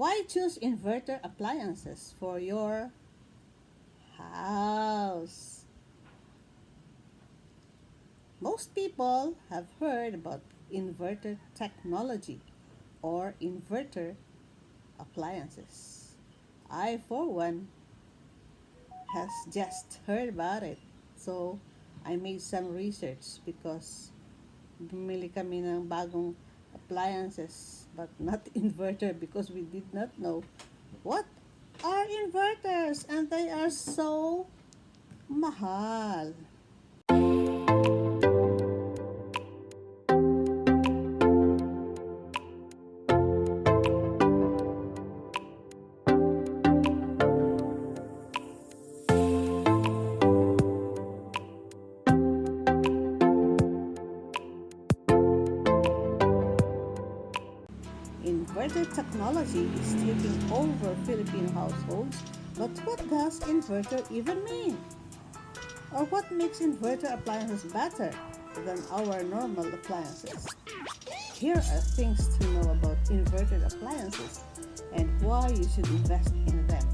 Why choose inverter appliances for your house? Most people have heard about inverter technology or inverter appliances. I, for one, has just heard about it. So, I made some research because bumili kami ng bagong appliances but not inverter because we did not know what are inverters and they are so mahal. Inverter technology is taking over Philippine households, but what does inverter even mean? Or what makes inverter appliances better than our normal appliances? Here are things to know about inverter appliances and why you should invest in them.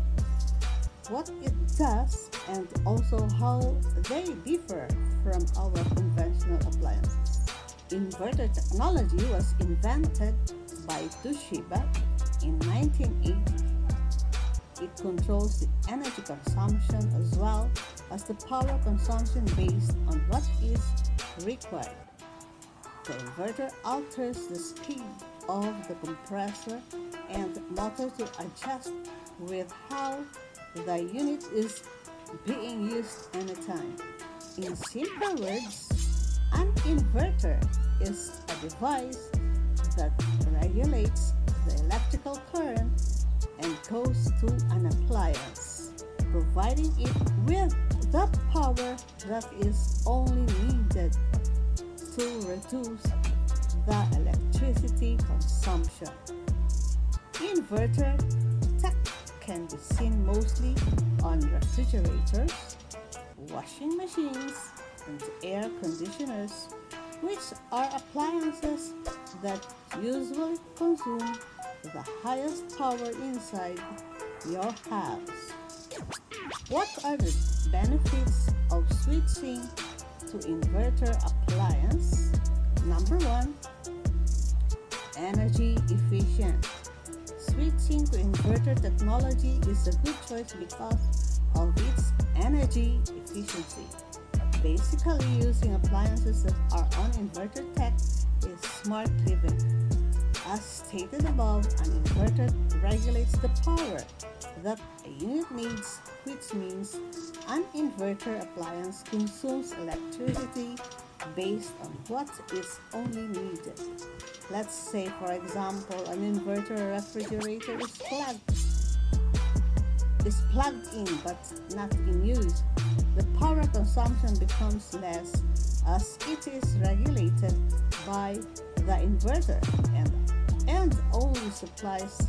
What it does and also how they differ from our conventional appliances. Inverter technology was invented by Toshiba in 1980. It controls the energy consumption as well as the power consumption based on what is required. The inverter alters the speed of the compressor and motor to adjust with how the unit is being used anytime. In simple words, an inverter is a device that regulates the electrical current and goes to an appliance, providing it with the power that is only needed to reduce the electricity consumption. Inverter tech can be seen mostly on refrigerators, washing machines, and air conditioners, which are appliances that usually consume the highest power inside your house. What are the benefits of switching to inverter appliance? Number 1, energy efficient. Switching to inverter technology is a good choice because of its energy efficiency. Basically, using appliances that are on inverter tech is smart living. As stated above, an inverter regulates the power that a unit needs, which means an inverter appliance consumes electricity based on what is only needed. Let's say, for example, an inverter refrigerator is plugged in but not in use. The power consumption becomes less as it is regulated by the inverter and only supplies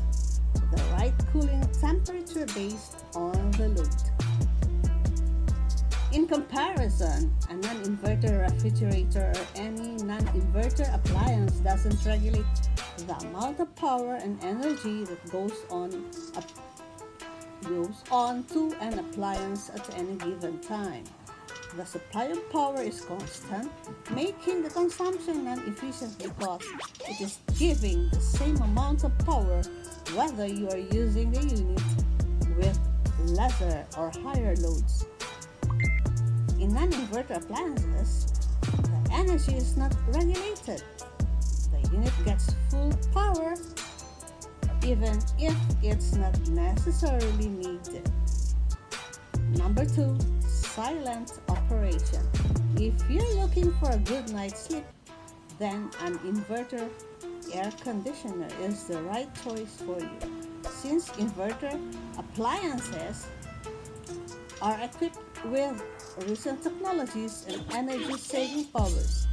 the right cooling temperature based on the load. In comparison, a non-inverter refrigerator or any non-inverter appliance doesn't regulate the amount of power and energy that goes on to an appliance at any given time. The supply of power is constant, making the consumption non-efficient because it is giving the same amount of power whether you are using the unit with lesser or higher loads. In non-inverter appliances, the energy is not regulated. The unit gets full power even if it's not necessarily needed. Number 2, silent operation. If you're looking for a good night's sleep, then an inverter air conditioner is the right choice for you. Since inverter appliances are equipped with recent technologies and energy-saving powers,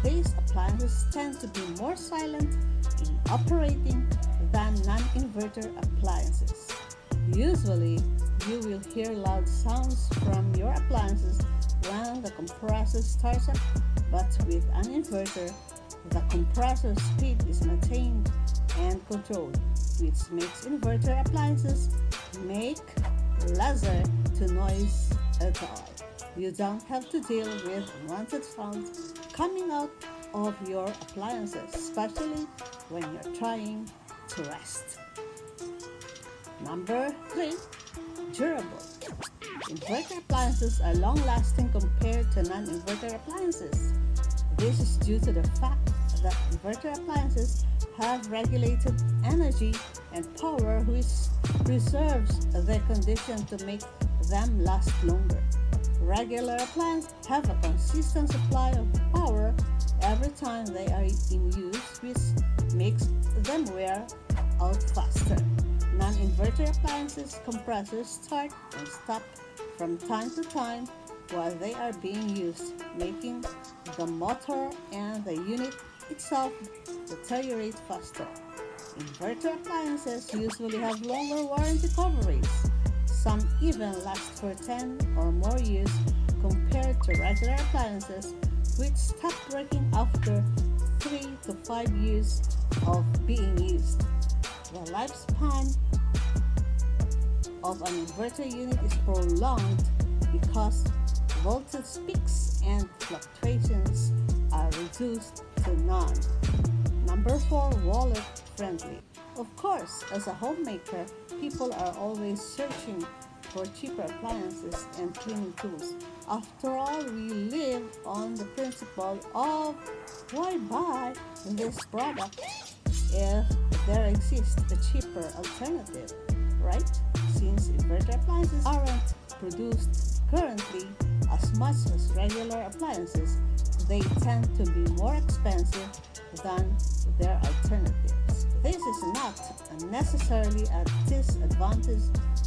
these appliances tend to be more silent in operating than non-inverter appliances. Usually, you will hear loud sounds from your appliances when the compressor starts up, but with an inverter, the compressor speed is maintained and controlled. which makes inverter appliances make lesser to noise at all. You don't have to deal with unwanted sounds coming out of your appliances, especially when you're trying to rest. Number 3, durable. Inverter appliances are long-lasting compared to non-inverter appliances. This is due to the fact that inverter appliances have regulated energy and power which preserves their condition to make them last longer. Regular appliances have a consistent supply of power every time they are in use, which makes them wear out faster. Non-inverter appliances compressors start and stop from time to time while they are being used, making the motor and the unit itself deteriorate faster. Inverter appliances usually have longer warranty coverage. Some even last for 10 or more years compared to regular appliances, which stop working after 3 to 5 years of being used. The lifespan of an inverter unit is prolonged because voltage peaks and fluctuations are reduced to none. Number 4, wallet friendly. Of course, as a homemaker, people are always searching for cheaper appliances and cleaning tools. After all, we live on the principle of why buy this product if there exists a cheaper alternative, right? Since inverter appliances aren't produced currently as much as regular appliances, they tend to be more expensive than their alternatives. This is not necessarily a disadvantage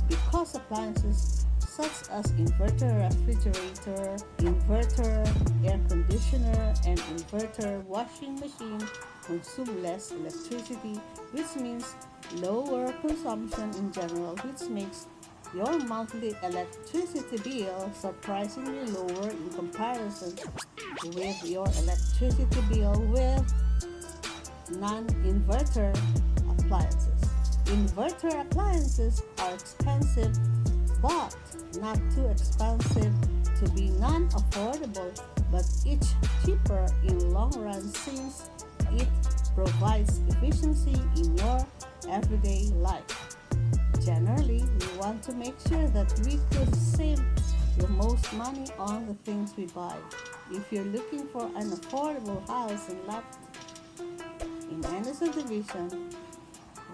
because appliances such as inverter refrigerator, inverter air conditioner, and inverter washing machine consume less electricity, which means lower consumption in general, which makes your monthly electricity bill surprisingly lower in comparison with your electricity bill with non-inverter appliances. Inverter appliances are expensive, but not too expensive to be non-affordable, but each cheaper in long run since it provides efficiency in your everyday life. Generally, we want to make sure that we could save the most money on the things we buy. If you're looking for an affordable house and lot in any subdivision,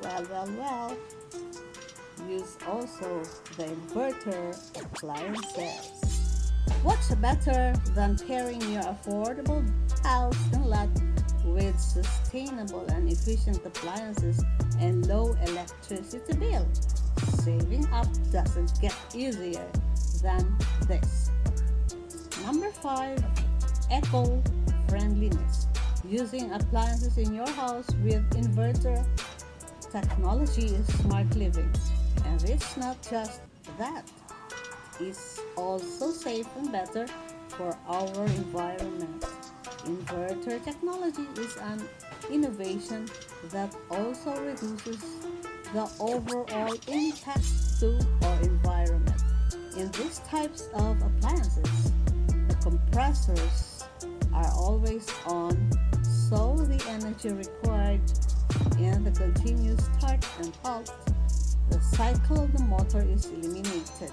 well, use also the inverter appliances. What's better than pairing your affordable house and lot with sustainable and efficient appliances and low electricity bill? Saving up doesn't get easier than this. Number 5, eco-friendliness. Using appliances in your house with inverter technology is smart living. And it's not just that. It's also safe and better for our environment. Inverter technology is an innovation that also reduces the overall impact to our environment. In these types of appliances, the compressors are always on, so the energy required in the continuous start and halt, the cycle of the motor is eliminated,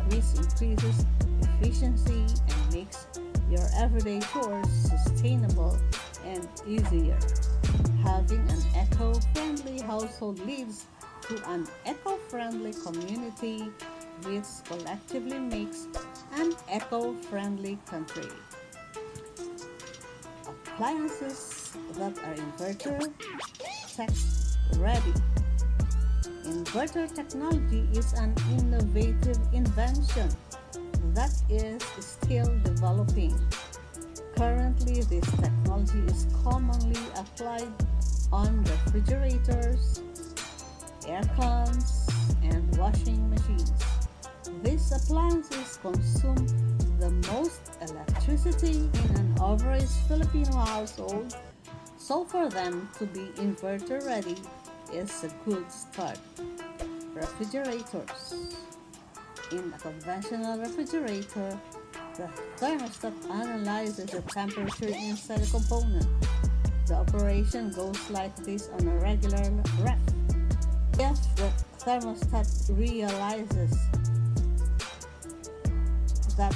which increases efficiency and makes your everyday chores sustainable and easier. Having an eco-friendly household leads to an eco-friendly community, which collectively makes an eco-friendly country. Appliances that are inverter tech ready. Inverter technology is an innovative invention that is still developing. Currently, this technology is commonly applied on refrigerators, aircons, and washing machines. These appliances consume the most electricity in an average Filipino household, so for them to be inverter ready, is a good start. Refrigerators. In a conventional refrigerator, the thermostat analyzes the temperature inside the component. The operation goes like this on a regular ref. If the thermostat realizes that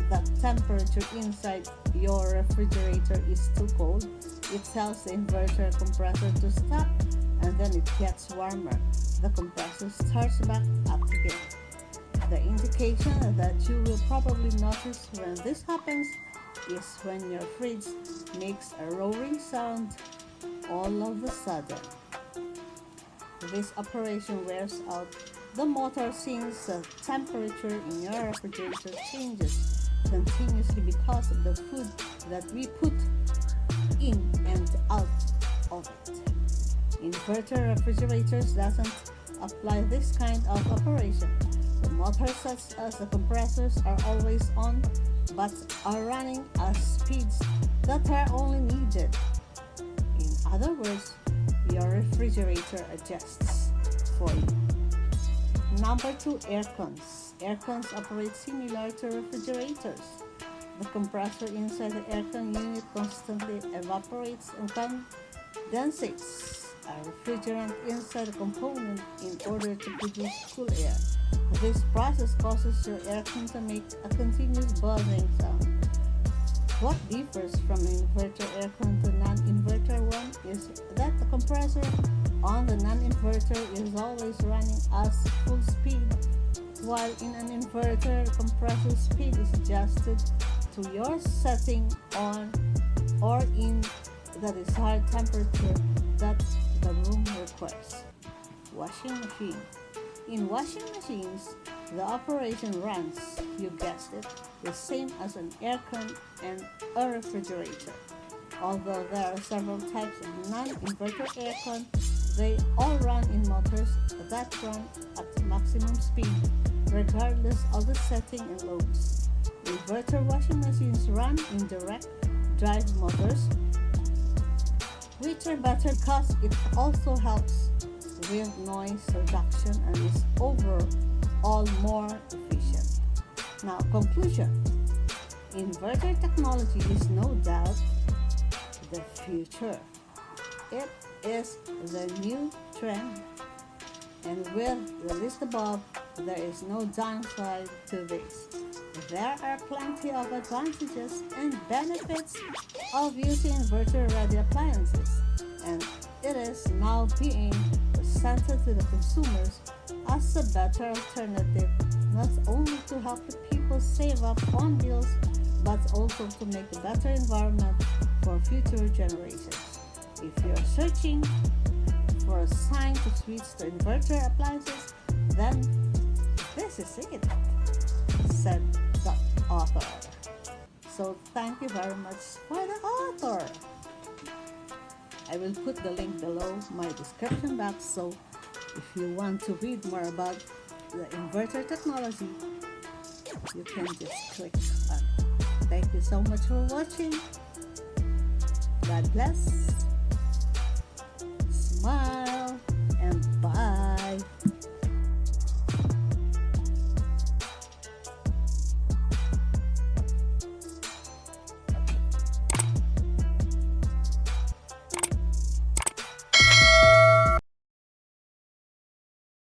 the temperature inside your refrigerator is too cold, it tells the inverter compressor to stop, and then it gets warmer. The compressor starts back up again. The indication that you will probably notice when this happens is when your fridge makes a roaring sound all of a sudden. This operation wears out the motor since the temperature in your refrigerator changes continuously because of the food that we put in and out of it. Inverter refrigerators doesn't apply this kind of operation. The motor such as the compressors are always on but are running at speeds that are only needed. In other words, your refrigerator adjusts for you. Number 2, aircons. Aircons operate similar to refrigerators. The compressor inside the aircon unit constantly evaporates and condensates a refrigerant inside the component in order to produce cool air. This process causes your aircon to make a continuous buzzing sound. What differs from an inverter aircon to non-inverter one is that the compressor on the non-inverter is always running at full speed, while in an inverter, the compressor speed is adjusted to your setting on or in the desired temperature that the room requires. Washing machine. In washing machines, the operation runs, you guessed it, the same as an aircon and a refrigerator. Although there are several types of non-inverter aircon, they all run in motors that run at maximum speed, regardless of the setting and loads. Inverter washing machines run in direct drive motors, which are better because it also helps with noise reduction and is overall more efficient. Now, conclusion. Inverter technology is no doubt the future. It is the new trend, and with the list above, there is no downside to this. There are plenty of advantages and benefits of using inverter-ready appliances, and it is now being presented to the consumers as a better alternative, not only to help the people save up on bills, but also to make a better environment for future generations. If you're searching for a sign to switch to inverter appliances, then this is it, said the author. So thank you very much for the author. I will put the link below my description box, so if you want to read more about the inverter technology, you can just click on it. Thank you so much for watching. God bless. Smile.